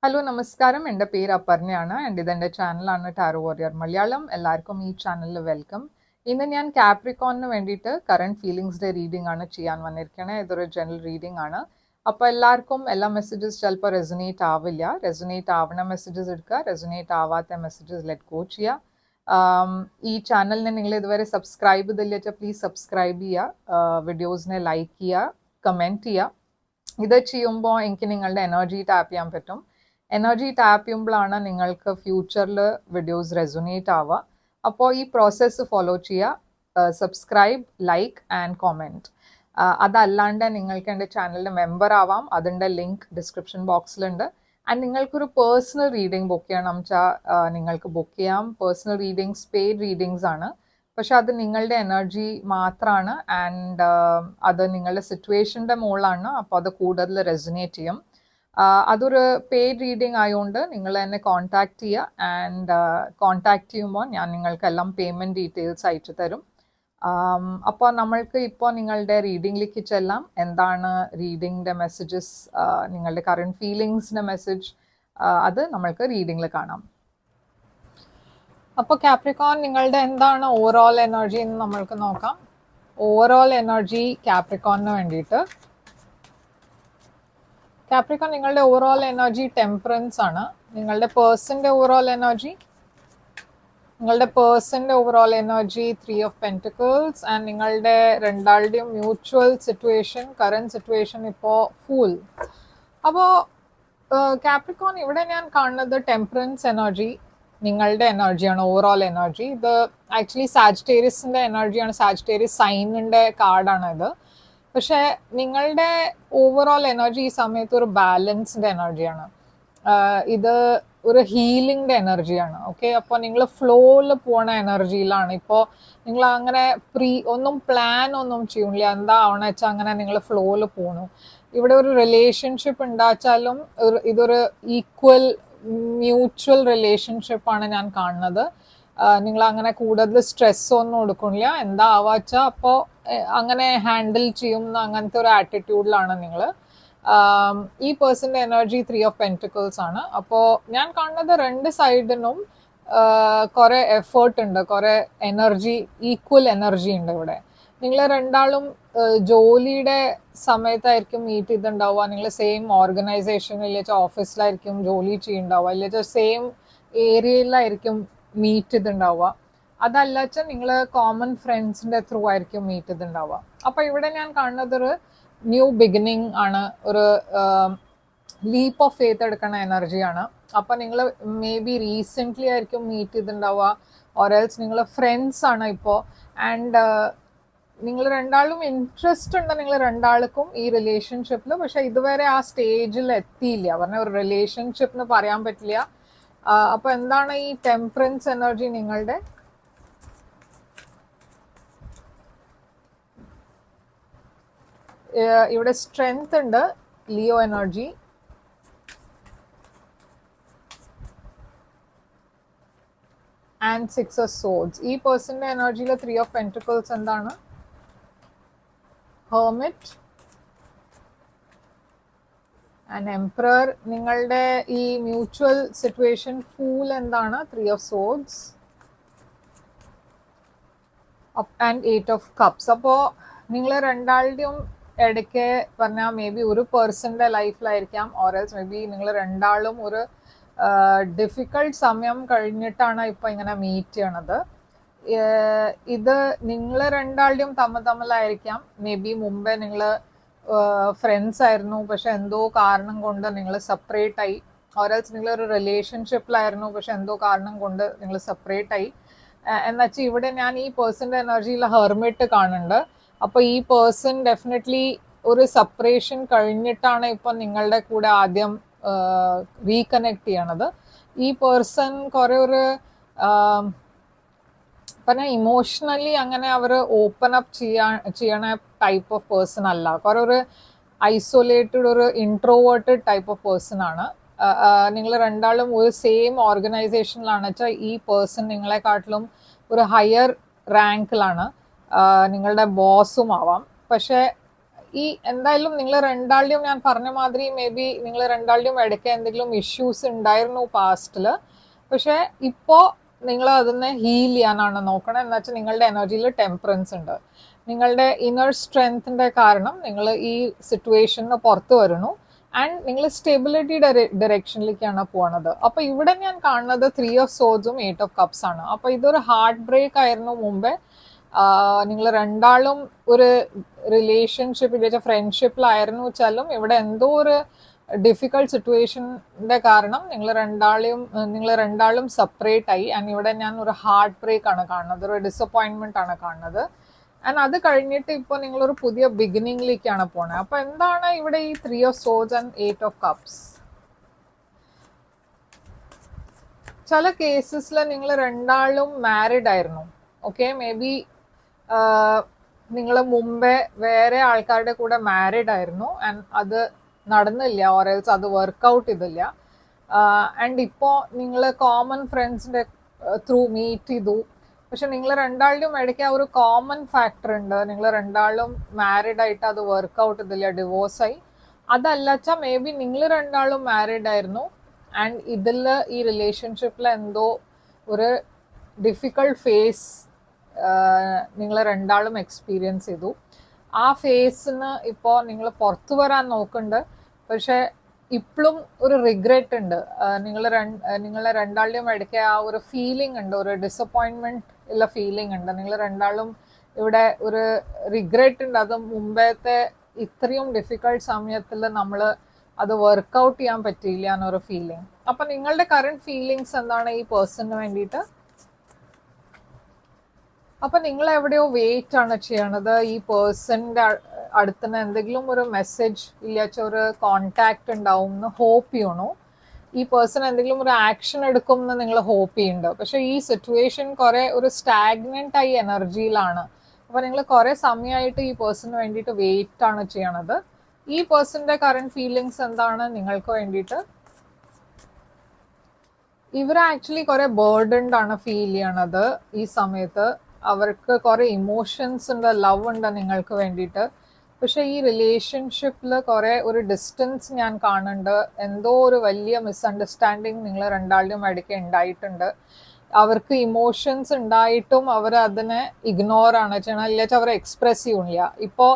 Hello നമസ്കാരം. എൻ്റെ പേര് അപർണയാണ്. ഇതെൻ്റെ ചാനലാണ് ടാരോ വാരിയർ മലയാളം. എല്ലാവർക്കും ഈ ചാനലിൽ വെൽക്കം. ഇന്ന് ഞാൻ കാപ്രിക്കോണിന് വേണ്ടിയിട്ട് കറണ്ട് ഫീലിങ്സ് ഡേ റീഡിംഗ് ആണ് ചെയ്യാൻ വന്നിരിക്കണേ. ഇതൊരു ജനറൽ റീഡിംഗ് ആണ്. അപ്പോൾ എല്ലാവർക്കും എല്ലാ മെസ്സേജസ് ചിലപ്പോൾ റെസൊനേറ്റ് ആവില്ല. റെസൊനേറ്റ് ആവുന്ന മെസ്സേജസ് എടുക്കുക, റെസൊനേറ്റ് ആവാത്ത മെസ്സേജസ് ലെറ്റ് ഗോ ചെയ്യുക. ഈ ചാനലിനെ നിങ്ങൾ ഇതുവരെ സബ്സ്ക്രൈബ് ചെയ്തില്ല വെച്ചാൽ പ്ലീസ് സബ്സ്ക്രൈബ് ചെയ്യുക, വീഡിയോസിനെ ലൈക്ക് ചെയ്യുക, കമൻറ്റ് ചെയ്യുക. ഇത് ചെയ്യുമ്പോൾ എനിക്ക് നിങ്ങളുടെ എനർജി ടാപ്പ് ചെയ്യാൻ പറ്റും. എനർജി ടാപ്പ് ചെയ്യുമ്പോഴാണ് നിങ്ങൾക്ക് ഫ്യൂച്ചറിൽ വീഡിയോസ് റെസൊനേറ്റ് ആവുക. അപ്പോൾ ഈ പ്രോസസ്സ് ഫോളോ ചെയ്യുക, സബ്സ്ക്രൈബ്, ലൈക്ക് ആൻഡ് കോമെൻറ്റ്. അതല്ലാണ്ട് നിങ്ങൾക്ക് എൻ്റെ ചാനലിൻ്റെ മെമ്പർ ആവാം. അതിൻ്റെ ലിങ്ക് ഡിസ്ക്രിപ്ഷൻ ബോക്സിലുണ്ട്. ആൻഡ് നിങ്ങൾക്കൊരു പേഴ്സണൽ റീഡിംഗ് ബുക്ക് ചെയ്യണം വെച്ചാൽ നിങ്ങൾക്ക് ബുക്ക് ചെയ്യാം. പേഴ്സണൽ റീഡിങ്സ് പെയ്ഡ് റീഡിങ്സ് ആണ്, പക്ഷെ അത് നിങ്ങളുടെ എനർജി മാത്രമാണ്. ആൻഡ് അത് നിങ്ങളുടെ സിറ്റുവേഷൻ്റെ മുകളിലാണ്. അപ്പോൾ അത് കൂടുതൽ റെസൊനേറ്റ് ചെയ്യും. അതൊരു പെയ്ഡ് റീഡിംഗ് ആയതുകൊണ്ട് നിങ്ങൾ എന്നെ കോൺടാക്ട് ചെയ്യുക. ആൻഡ് കോൺടാക്ട് ചെയ്യുമ്പോൾ ഞാൻ നിങ്ങൾക്കെല്ലാം പേയ്മെൻറ്റ് ഡീറ്റെയിൽസ് അയച്ചു തരും. അപ്പോൾ നമ്മൾക്ക് ഇപ്പോൾ നിങ്ങളുടെ റീഡിങ്ങിലേക്ക് ചെല്ലാം. എന്താണ് റീഡിങ്ങിൻ്റെ മെസ്സേജസ്, നിങ്ങളുടെ കറണ്ട് ഫീലിങ്സിൻ്റെ മെസ്സേജ്, അത് നമ്മൾക്ക് റീഡിങ്ങിൽ കാണാം. അപ്പോൾ കാപ്രിക്കോൺ നിങ്ങളുടെ എന്താണ് ഓവറോൾ എനർജി എന്ന് നമ്മൾക്ക് നോക്കാം. ഓവറോൾ എനർജി കാപ്രിക്കോണിന് വേണ്ടിയിട്ട്, കാപ്രിക്കോൺ നിങ്ങളുടെ ഓവറോൾ എനർജി ടെമ്പറൻസ് ആണ്. നിങ്ങളുടെ പേഴ്സൻ്റെ ഓവറോൾ എനർജി, നിങ്ങളുടെ പേഴ്സൻ്റെ overall energy 3 of pentacles. And നിങ്ങളുടെ രണ്ടാളുടെയും മ്യൂച്വൽ സിറ്റുവേഷൻ, കറണ്ട് സിറ്റുവേഷൻ ഇപ്പോൾ ഫുൾ. അപ്പോൾ കാപ്രിക്കോൺ ഇവിടെ ഞാൻ കാണുന്നത് ടെമ്പറൻസ് എനർജി നിങ്ങളുടെ എനർജിയാണ്, ഓവറോൾ എനർജി. ഇത് ആക്ച്വലി സാജിറ്റേറിയസിൻ്റെ എനർജിയാണ്, സാജിറ്റേറിയസ് സൈനിൻ്റെ കാർഡാണ് ഇത്. പക്ഷേ നിങ്ങളുടെ ഓവറോൾ എനർജി ഈ സമയത്ത് ഒരു ബാലൻസ്ഡ് എനർജിയാണ്. ഇത് ഒരു ഹീലിംഗിൻ്റെ എനർജിയാണ്. ഓക്കെ, അപ്പോൾ നിങ്ങൾ ഫ്ലോയിൽ പോണ എനർജിയിലാണ്. ഇപ്പോൾ നിങ്ങൾ അങ്ങനെ ഒന്നും പ്ലാൻ ഒന്നും ചെയ്യണില്ല, എന്താ ആവണ വെച്ചാൽ അങ്ങനെ നിങ്ങൾ ഫ്ലോയിൽ പോണു. ഇവിടെ ഒരു റിലേഷൻഷിപ്പ് ഉണ്ടാച്ചാലും ഇതൊരു ഈക്വൽ മ്യൂച്വൽ റിലേഷൻഷിപ്പാണ് ഞാൻ കാണുന്നത്. നിങ്ങൾ അങ്ങനെ കൂടുതൽ സ്ട്രെസ് ഒന്നും എടുക്കണില്ല, എന്താ ആവാച്ചാൽ അപ്പോൾ അങ്ങനെ ഹാൻഡിൽ ചെയ്യുന്ന അങ്ങനത്തെ ഒരു ആറ്റിറ്റ്യൂഡിലാണ് നിങ്ങൾ. ഈ പേഴ്സൻ്റെ എനർജി 3 ഓഫ് പെൻറ്റിക്കിൾസ് ആണ്. അപ്പോൾ ഞാൻ കാണുന്നത് രണ്ട് സൈഡിനും കുറേ എഫേർട്ട് ഉണ്ട്, കുറേ എനർജി, ഈക്വൽ എനർജി ഉണ്ട് ഇവിടെ. നിങ്ങൾ രണ്ടാളും ജോലിയുടെ സമയത്തായിരിക്കും മീറ്റ് ചെയ്തിട്ടുണ്ടാവുക. നിങ്ങൾ സെയിം ഓർഗനൈസേഷൻ ഇല്ലെങ്കിൽ ഓഫീസിലായിരിക്കും ജോലി ചെയ്യുന്നുണ്ടാവുക, ഇല്ലെങ്കിൽ സെയിം ഏരിയയിലായിരിക്കും മീറ്റ് ചെയ്തിട്ടുണ്ടാവുക. അതല്ല വെച്ചാൽ നിങ്ങൾ കോമൺ ഫ്രണ്ട്സിൻ്റെ ത്രൂ ആയിരിക്കും മീറ്റ് ചെയ്തിട്ടുണ്ടാവുക. അപ്പോൾ ഇവിടെ ഞാൻ കാണുന്നത് ഒരു ന്യൂ ബിഗിനിങ് ആണ്, ഒരു ലീപ്പ് ഓഫ് ഫെയ്ത്ത് എടുക്കുന്ന എനർജിയാണ്. അപ്പം നിങ്ങൾ മേ ബി റീസെൻ്റ്ലി ആയിരിക്കും മീറ്റ് ചെയ്തിട്ടുണ്ടാവുക, ഓർഎൽസ് നിങ്ങൾ ഫ്രണ്ട്സ് ആണ് ഇപ്പോൾ. ആൻഡ് നിങ്ങൾ രണ്ടാളും ഇൻട്രസ്റ്റ് ഉണ്ട് നിങ്ങൾ രണ്ടാൾക്കും ഈ റിലേഷൻഷിപ്പിൽ. പക്ഷെ ഇതുവരെ ആ സ്റ്റേജിൽ എത്തിയില്ല, പറഞ്ഞ ഒരു റിലേഷൻഷിപ്പിന് പറയാൻ പറ്റില്ല. അപ്പോൾ എന്താണ് ഈ ടെമ്പറൻസ് എനർജി നിങ്ങളുടെ? ഇവിടെ സ്ട്രെങ്ത് ഉണ്ട്, Leo energy. And 6 of swords. ഈ പേഴ്സൻ്റെ എനർജിയിൽ 3 ഓഫ് പെൻറ്റിക്കിൾസ് എന്താണ്? Hermit and emperor. നിങ്ങളുടെ ഈ മ്യൂച്വൽ സിറ്റുവേഷൻ ഫൂൾ എന്താണ്? 3 of swords and 8 of cups. അപ്പോൾ നിങ്ങൾ രണ്ടാളുടെയും ഇടയ്ക്ക് പറഞ്ഞാൽ മേ ബി ഒരു പേഴ്സൻ്റെ ലൈഫിലായിരിക്കാം, ഓർഎൽസ് മേ ബി നിങ്ങൾ രണ്ടാളും ഒരു ഡിഫിക്കൾട്ട് സമയം കഴിഞ്ഞിട്ടാണ് ഇപ്പോൾ ഇങ്ങനെ മീറ്റ് ചെയ്യണത്. ഇത് നിങ്ങൾ രണ്ടാളുടെയും തമ്മിലായിരിക്കാം. മേ ബി മുമ്പേ നിങ്ങൾ ഫ്രണ്ട്സ് ആയിരുന്നു, പക്ഷെ എന്തോ കാരണം കൊണ്ട് നിങ്ങൾ സെപ്പറേറ്റ് ആയി. ഓർഎൽസ് നിങ്ങളൊരു റിലേഷൻഷിപ്പിലായിരുന്നു, പക്ഷെ എന്തോ കാരണം കൊണ്ട് നിങ്ങൾ സെപ്പറേറ്റ് ആയി. എന്നുവെച്ചാൽ ഇവിടെ ഞാൻ ഈ പേഴ്സൻ്റെ എനർജിയിൽ ഹെർമിറ്റ് കാണുന്നുണ്ട്. അപ്പോൾ ഈ പേഴ്സൺ ഡെഫിനറ്റ്ലി ഒരു സെപ്പറേഷൻ കഴിഞ്ഞിട്ടാണ് ഇപ്പം നിങ്ങളുടെ കൂടെ ആദ്യം റീകണക്ട് ചെയ്യണത്. ഈ പേഴ്സൺ കുറേ ഒരു പറഞ്ഞാൽ ഇമോഷണലി അങ്ങനെ അവർ ഓപ്പൺ അപ്പ് ചെയ്യണ ടൈപ്പ് ഓഫ് പേഴ്സൺ അല്ല. കുറേ ഒരു ഐസൊലേറ്റഡ്, ഒരു ഇൻട്രോവേർട്ടഡ് ടൈപ്പ് ഓഫ് പേഴ്സൺ ആണ്. നിങ്ങൾ രണ്ടാളും ഒരു സെയിം ഓർഗനൈസേഷനിലാണ് വെച്ചാൽ ഈ പേഴ്സൺ നിങ്ങളെക്കാട്ടിലും ഒരു ഹയർ റാങ്കിലാണ്, നിങ്ങളുടെ ബോസും ആവാം. പക്ഷേ ഈ എന്തായാലും നിങ്ങൾ രണ്ടാളുടെയും ഞാൻ പറഞ്ഞ മാതിരി മേ ബി നിങ്ങൾ രണ്ടാളുടെയും ഇടയ്ക്ക് എന്തെങ്കിലും ഇഷ്യൂസ് ഉണ്ടായിരുന്നു പാസ്റ്റിൽ. പക്ഷെ ഇപ്പോൾ നിങ്ങൾ അതിനെ ഹീൽ ചെയ്യാനാണ് നോക്കണം. എന്ന് വെച്ചാൽ നിങ്ങളുടെ എനർജിയിൽ ടെമ്പറൻസ് ഉണ്ട്. നിങ്ങളുടെ ഇന്നർ സ്ട്രെങ്ത്തിൻ്റെ കാരണം നിങ്ങൾ ഈ സിറ്റുവേഷന് പുറത്ത് വരണു. ആൻഡ് നിങ്ങൾ സ്റ്റെബിലിറ്റി ഡയറക്ഷനിലേക്കാണ് പോണത്. അപ്പോൾ ഇവിടെ ഞാൻ കാണുന്നത് 3 ഓഫ് സോഡ്സും 8 ഓഫ് കപ്സ് ആണ്. അപ്പോൾ ഇതൊരു ഹാർട്ട് ബ്രേക്ക് ആയിരുന്നു മുമ്പേ. നിങ്ങൾ രണ്ടാളും ഒരു റിലേഷൻഷിപ്പിൽ ഫ്രണ്ട്ഷിപ്പിലായിരുന്നു വെച്ചാലും ഇവിടെ എന്തോ ഒരു ഡിഫിക്കൾട്ട് സിറ്റുവേഷൻ്റെ കാരണം നിങ്ങൾ രണ്ടാളും സെപ്പറേറ്റ് ആയി. ആൻഡ് ഇവിടെ ഞാൻ ഒരു ഹാർട്ട് ബ്രേക്ക് ആണ് കാണുന്നത്, ഒരു ഡിസപ്പോയിൻമെന്റ് ആണ് കാണുന്നത്. ആൻഡ് അത് കഴിഞ്ഞിട്ട് ഇപ്പോൾ നിങ്ങളൊരു പുതിയ ബിഗിനിങ്ങിലേക്കാണ് പോണത്. അപ്പോൾ എന്താണ് ഇവിടെ ഈ 3 of swords and 8 of cups? ചില കേസസിൽ നിങ്ങൾ രണ്ടാളും മാരിഡ് ആയിരുന്നു. ഓക്കെ, മേ ബി നിങ്ങൾ മുമ്പേ വേറെ ആൾക്കാരുടെ കൂടെ മാരിഡ് ആയിരുന്നു ആൻഡ് അത് നടന്നില്ല, ഓറേൽസ് അത് വർക്കൗട്ട് ചെയ്തില്ല. ആൻഡ് ഇപ്പോൾ നിങ്ങൾ കോമൺ ഫ്രണ്ട്സിൻ്റെ ത്രൂ മീറ്റ് ചെയ്തു. പക്ഷെ നിങ്ങൾ രണ്ടാളുടെയും ഇടയ്ക്ക് ആ ഒരു കോമൺ ഫാക്ടർ ഉണ്ട്. നിങ്ങൾ രണ്ടാളും മാരിഡ് ആയിട്ട് അത് വർക്കൗട്ട് ചെയ്തില്ല, ഡിവോഴ്സായി. അതല്ലച്ചാൽ മേ ബി നിങ്ങൾ രണ്ടാളും മാരിഡ് ആയിരുന്നു ആൻഡ് ഇതിൽ ഈ റിലേഷൻഷിപ്പിൽ എന്തോ ഒരു ഡിഫിക്കൾട്ട് ഫേസ് നിങ്ങൾ രണ്ടാളും എക്സ്പീരിയൻസ് ചെയ്തു. ആ ഫേസിന് ഇപ്പോൾ നിങ്ങൾ പുറത്തു വരാൻ നോക്കുന്നുണ്ട്. പക്ഷെ ഇപ്പോഴും ഒരു റിഗ്രറ്റ് ഉണ്ട്. നിങ്ങളെ രണ്ടാളുടെയും ഇടയ്ക്ക് ആ ഒരു ഫീലിംഗ് ഉണ്ട്, ഒരു ഡിസപ്പോയിൻമെന്റ് ഉള്ള ഫീലിംഗ് ഉണ്ട്. നിങ്ങൾ രണ്ടാളും ഇവിടെ ഒരു റിഗ്രറ്റ് ഉണ്ട്. അത് മുമ്പത്തെ ഇത്രയും ഡിഫിക്കൾട്ട് സമയത്തിൽ നമ്മൾ അത് വർക്കൗട്ട് ചെയ്യാൻ പറ്റിയില്ല എന്നൊരു ഫീലിംഗ്. അപ്പം നിങ്ങളുടെ കറണ്ട് ഫീലിങ്സ് എന്താണ് ഈ പേഴ്സണിന് വേണ്ടിയിട്ട്? അപ്പം നിങ്ങൾ എവിടെയോ വെയിറ്റ് ആണ് ചെയ്യണത്. ഈ പേഴ്സണിൻ്റെ അടുത്തുനിന്ന് എന്തെങ്കിലും ഒരു മെസ്സേജ് ഇല്ലാച്ച ഒരു കോണ്ടാക്ട് ഉണ്ടാവും എന്ന് ഹോപ്പ് ചെയ്യണു. ഈ പേഴ്സൺ എന്തെങ്കിലും ഒരു ആക്ഷൻ എടുക്കും എന്ന് നിങ്ങൾ ഹോപ്പ് ചെയ്യുന്നുണ്ട്. പക്ഷെ ഈ സിറ്റുവേഷൻ കുറേ ഒരു സ്റ്റാഗ്നൻ്റ് ആയി എനർജിയിലാണ്. അപ്പോൾ നിങ്ങൾ കുറേ സമയമായിട്ട് ഈ പേഴ്സണിന് വേണ്ടിയിട്ട് വെയിറ്റ് ആണ് ചെയ്യണത്. ഈ പേഴ്സണിൻ്റെ കറണ്ട് ഫീലിങ്സ് എന്താണ് നിങ്ങൾക്ക് വേണ്ടിയിട്ട്? ഇവർ ആക്ച്വലി കുറേ ബേർഡൻഡ് ആണ് ഫീൽ ചെയ്യണത് ഈ സമയത്ത്. അവർക്ക് കുറേ ഇമോഷൻസ് ഉണ്ട്, ലവ് ഉണ്ട് നിങ്ങൾക്ക് വേണ്ടിയിട്ട്. പക്ഷെ ഈ റിലേഷൻഷിപ്പിൽ കുറേ ഒരു ഡിസ്റ്റൻസ് ഞാൻ കാണുന്നുണ്ട്. എന്തോ ഒരു വലിയ മിസ്അണ്ടർസ്റ്റാൻഡിങ് നിങ്ങൾ രണ്ടാളുടെയും ഇടയ്ക്ക് ഉണ്ടായിട്ടുണ്ട്. അവർക്ക് ഇമോഷൻസ് ഉണ്ടായിട്ടും അവർ അതിനെ ഇഗ്നോർ ആണ് ചെയ്യണം, ഇല്ലാച്ച അവർ എക്സ്പ്രസ് ചെയ്യണില്ല. ഇപ്പോൾ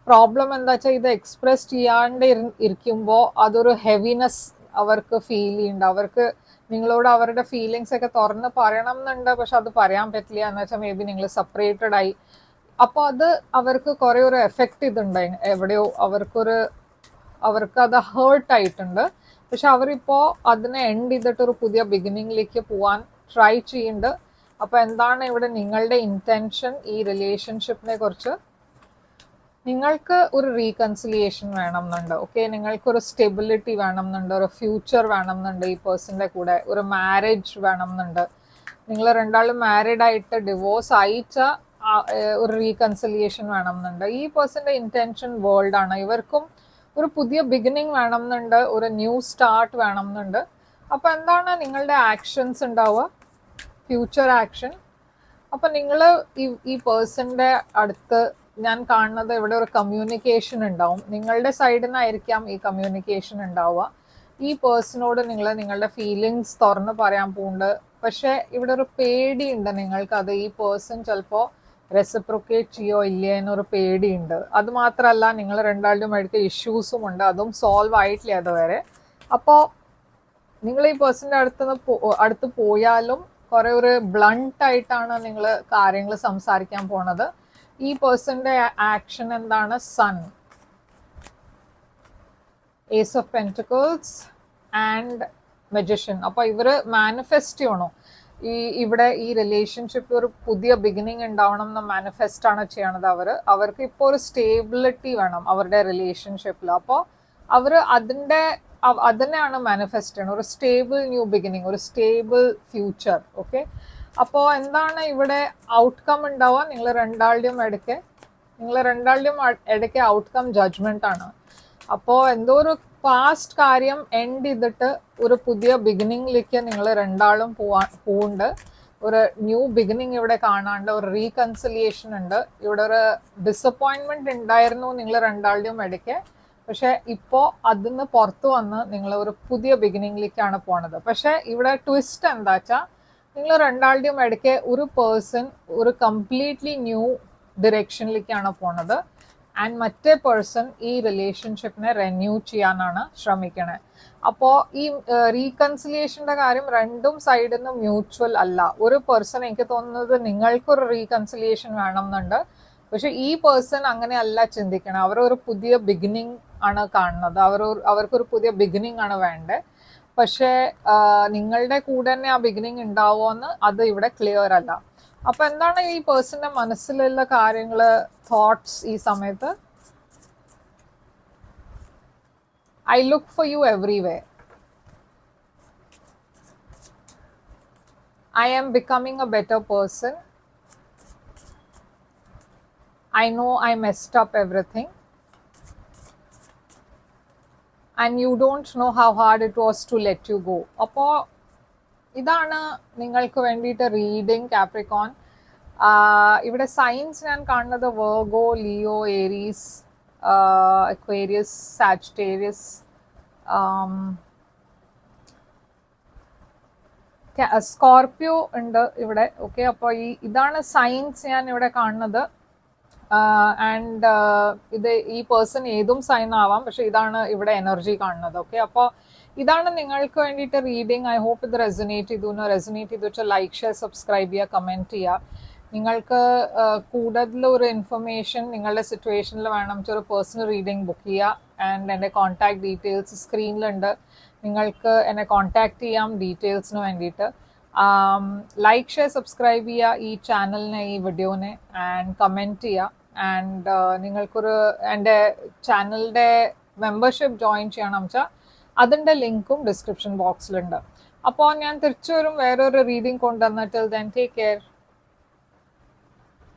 പ്രോബ്ലം എന്താ വെച്ചാൽ ഇത് എക്സ്പ്രസ് ചെയ്യാണ്ട് ഇരിക്കുമ്പോൾ അതൊരു ഹെവിനെസ് അവർക്ക് ഫീൽ ചെയ്യുന്നുണ്ട്. അവർക്ക് നിങ്ങളോട് അവരുടെ ഫീലിങ്സ് ഒക്കെ തുറന്ന് പറയണം എന്നുണ്ട്, പക്ഷെ അത് പറയാൻ പറ്റില്ല. എന്ന് വെച്ചാൽ മേ ബി നിങ്ങൾ സെപ്പറേറ്റഡ് ആയി. അപ്പോൾ അത് അവർക്ക് കുറേ ഒരു എഫക്റ്റ് ഇതുണ്ടായി എവിടെയോ. അവർക്ക് അത് ഹേർട്ടായിട്ടുണ്ട്. പക്ഷെ അവരിപ്പോൾ അതിനെ എൻഡ് ചെയ്തിട്ട് ഒരു പുതിയ ബിഗിനിങ്ങിലേക്ക് പോകാൻ ട്രൈ ചെയ്യുന്നുണ്ട്. അപ്പോൾ എന്താണ് ഇവിടെ നിങ്ങളുടെ ഇൻറ്റൻഷൻ ഈ റിലേഷൻഷിപ്പിനെ കുറിച്ച്? നിങ്ങൾക്ക് ഒരു റീകൺസിലിയേഷൻ വേണം എന്നുണ്ട്. ഓക്കെ, നിങ്ങൾക്കൊരു സ്റ്റെബിലിറ്റി വേണം എന്നുണ്ട്, ഒരു ഫ്യൂച്ചർ വേണം എന്നുണ്ട്. ഈ പേഴ്സണിൻ്റെ കൂടെ ഒരു മാരേജ് വേണം എന്നുണ്ട്. നിങ്ങൾ രണ്ടാളും മാരീഡ് ആയിട്ട് ഡിവോഴ്സ് അയച്ച ഒരു റീകൺസിലിയേഷൻ വേണം എന്നുണ്ട്. ഈ പേഴ്സണിൻ്റെ ഇൻറ്റൻഷൻ വേൾഡ് ആണ്. ഇവർക്കും ഒരു പുതിയ ബിഗിനിങ് വേണം എന്നുണ്ട്, ഒരു ന്യൂ സ്റ്റാർട്ട് വേണം എന്നുണ്ട്. അപ്പോൾ എന്താണ് നിങ്ങളുടെ ആക്ഷൻസ് ഉണ്ടാവുക? Future action. അപ്പം നിങ്ങൾ ഈ പേഴ്സണിൻ്റെ അടുത്ത് ഞാൻ കാണുന്നത് ഇവിടെ ഒരു കമ്മ്യൂണിക്കേഷൻ ഉണ്ടാവും. നിങ്ങളുടെ സൈഡിൽ നിന്നായിരിക്കാം ഈ കമ്മ്യൂണിക്കേഷൻ ഉണ്ടാവുക. ഈ പേഴ്സണോട് നിങ്ങൾ നിങ്ങളുടെ ഫീലിങ്സ് തുറന്ന് പറയാൻ പോകുന്നുണ്ട്. പക്ഷേ ഇവിടെ ഒരു പേടിയുണ്ട് നിങ്ങൾക്ക്. അത് ഈ പേഴ്സൺ ചിലപ്പോൾ റെസിപ്രോക്കേറ്റ് ചെയ്യോ ഇല്ലേ എന്നൊരു പേടിയുണ്ട്. അത് മാത്രമല്ല നിങ്ങൾ രണ്ടാളുടെയും അടുത്ത് ഇഷ്യൂസും ഉണ്ട്, അതും സോൾവ് ആയിട്ടില്ല അതുവരെ. അപ്പോൾ നിങ്ങൾ ഈ പേഴ്സണിൻ്റെ അടുത്ത് പോയാലും കുറേ ഒരു ബ്ലണ്ട് ആയിട്ടാണ് നിങ്ങൾ കാര്യങ്ങൾ സംസാരിക്കാൻ പോണത്. ഈ പേഴ്സണിൻ്റെ ആക്ഷൻ എന്താണ്? Sun, ace of pentacles and magician. അപ്പോൾ ഇവർ മാനിഫെസ്റ്റ് ചെയ്യണോ ഇവിടെ ഈ റിലേഷൻഷിപ്പിൽ ഒരു പുതിയ ബിഗിനിങ് ഉണ്ടാവണം എന്ന് മാനിഫെസ്റ്റ് ആണ് ചെയ്യണത്. അവർക്ക് ഇപ്പോൾ ഒരു സ്റ്റേബിലിറ്റി വേണം അവരുടെ റിലേഷൻഷിപ്പിൽ. അപ്പോൾ അവർ അതിനെയാണ് മാനിഫെസ്റ്റ് ചെയ്യണം, ഒരു സ്റ്റേബിൾ ന്യൂ ബിഗിനിങ്, ഒരു സ്റ്റേബിൾ ഫ്യൂച്ചർ. ഓക്കെ, അപ്പോൾ എന്താണ് ഇവിടെ ഔട്ട്കം ഉണ്ടാവുക? നിങ്ങൾ രണ്ടാളുടെയും ഇടയ്ക്ക് ഔട്ട്കം ജഡ്ജ്മെന്റ് ആണ്. അപ്പോൾ എന്തോ ഒരു പാസ്റ്റ് കാര്യം എൻഡ് ചെയ്തിട്ട് ഒരു പുതിയ ബിഗിനിങ്ങിലേക്ക് നിങ്ങൾ രണ്ടാളും പോകുന്നുണ്ട്. ഒരു ന്യൂ ബിഗിനിങ് ഇവിടെ കാണാണ്ട് ഒരു റീകൺസിലിയേഷൻ ഉണ്ട്. ഇവിടെ ഒരു ഡിസപ്പോയിൻമെന്റ് ഉണ്ടായിരുന്നു നിങ്ങൾ രണ്ടാളുടെയും ഇടയ്ക്ക്. പക്ഷെ ഇപ്പോൾ അതിന്ന് പുറത്തു വന്ന് നിങ്ങൾ ഒരു പുതിയ ബിഗിനിങ്ങിലേക്കാണ് പോണത്. പക്ഷെ ഇവിടെ ട്വിസ്റ്റ് എന്താ വെച്ചാൽ നിങ്ങൾ രണ്ടാളുടെയും ഇടയ്ക്ക് ഒരു പേഴ്സൺ ഒരു കംപ്ലീറ്റ്ലി ന്യൂ ഡിറക്ഷനിലേക്കാണ് പോണത്. ആൻഡ് മറ്റേ പേഴ്സൺ ഈ റിലേഷൻഷിപ്പിനെ റെന്യൂ ചെയ്യാനാണ് ശ്രമിക്കണേ. അപ്പോൾ ഈ റീകൺസിലിയേഷന്റെ കാര്യം രണ്ടും സൈഡിൽ നിന്ന് മ്യൂച്വൽ അല്ല. ഒരു പേഴ്സൺ എനിക്ക് തോന്നുന്നത് നിങ്ങൾക്കൊരു റീകൺസിലിയേഷൻ വേണം എന്നുണ്ട്. പക്ഷെ ഈ പേഴ്സൺ അങ്ങനെയല്ല ചിന്തിക്കണം. അവരൊരു പുതിയ ബിഗിനിങ് ആണ് കാണുന്നത്. അവർക്കൊരു പുതിയ ബിഗിനിങ് ആണ് വേണ്ടത്. പക്ഷേ നിങ്ങളുടെ കൂടെ തന്നെ ആ ബിഗിനിങ് ഉണ്ടാവുമെന്ന് അത് ഇവിടെ ക്ലിയർ അല്ല. അപ്പൊ എന്താണ് ഈ പേഴ്സന്റെ മനസ്സിലുള്ള കാര്യങ്ങള്, തോട്ട്സ് ഈ സമയത്ത്? I look for you everywhere. I am becoming a better person. I know I messed up everything. And you don't know how hard it was to let you go. അപ്പോൾ ഇതാണ് നിങ്ങൾക്ക് വേണ്ടിയിട്ട് റീഡിങ് കാപ്രിക്കോൺ. ഇവിടെ signs ഞാൻ കാണുന്നത് Virgo, Leo, Aries, അക്വേരിയസ്, Sagittarius, Scorpio ഉണ്ട് ഇവിടെ. Okay, അപ്പോൾ ഇതാണ് സൈൻസ് ഞാൻ ഇവിടെ കാണുന്നത്. ആൻഡ് ഇത് ഈ പേഴ്സൺ ഏതും സൈൻ ആവാം, പക്ഷെ ഇതാണ് ഇവിടെ എനർജി കാണുന്നത്. ഓക്കെ, അപ്പോൾ ഇതാണ് നിങ്ങൾക്ക് വേണ്ടിയിട്ട് റീഡിങ്. ഐ ഹോപ്പ് ഇത് റെസൊനേറ്റ് ചെയ്തു വെച്ചാൽ ലൈക്ക്, ഷെയർ, സബ്സ്ക്രൈബ് ചെയ്യുക, കമൻറ്റ് ചെയ്യുക. നിങ്ങൾക്ക് കൂടുതൽ ഒരു ഇൻഫർമേഷൻ നിങ്ങളുടെ സിറ്റുവേഷനിൽ വേണം വെച്ചാൽ ഒരു പേഴ്സണൽ റീഡിങ് ബുക്ക് ചെയ്യുക. ആൻഡ് എൻ്റെ കോൺടാക്ട് ഡീറ്റെയിൽസ് സ്ക്രീനിലുണ്ട്. നിങ്ങൾക്ക് എന്നെ കോൺടാക്ട് ചെയ്യാം ഡീറ്റെയിൽസിന് വേണ്ടിയിട്ട്. ലൈക്ക്, ഷെയർ, സബ്സ്ക്രൈബ് ചെയ്യുക ഈ ചാനലിനെ, ഈ വീഡിയോനെ, ആൻഡ് കമൻറ്റ് ചെയ്യുക. ആൻഡ് നിങ്ങൾക്കൊരു എൻ്റെ ചാനലിൻ്റെ മെമ്പർഷിപ്പ് ജോയിൻ ചെയ്യണം വെച്ചാൽ അതിൻ്റെ ലിങ്കും ഡിസ്ക്രിപ്ഷൻ ബോക്സിലുണ്ട്. അപ്പോൾ ഞാൻ തിരിച്ചു വരും വേറൊരു റീഡിങ് കൊണ്ടുവന്നിട്ട്. Then take care.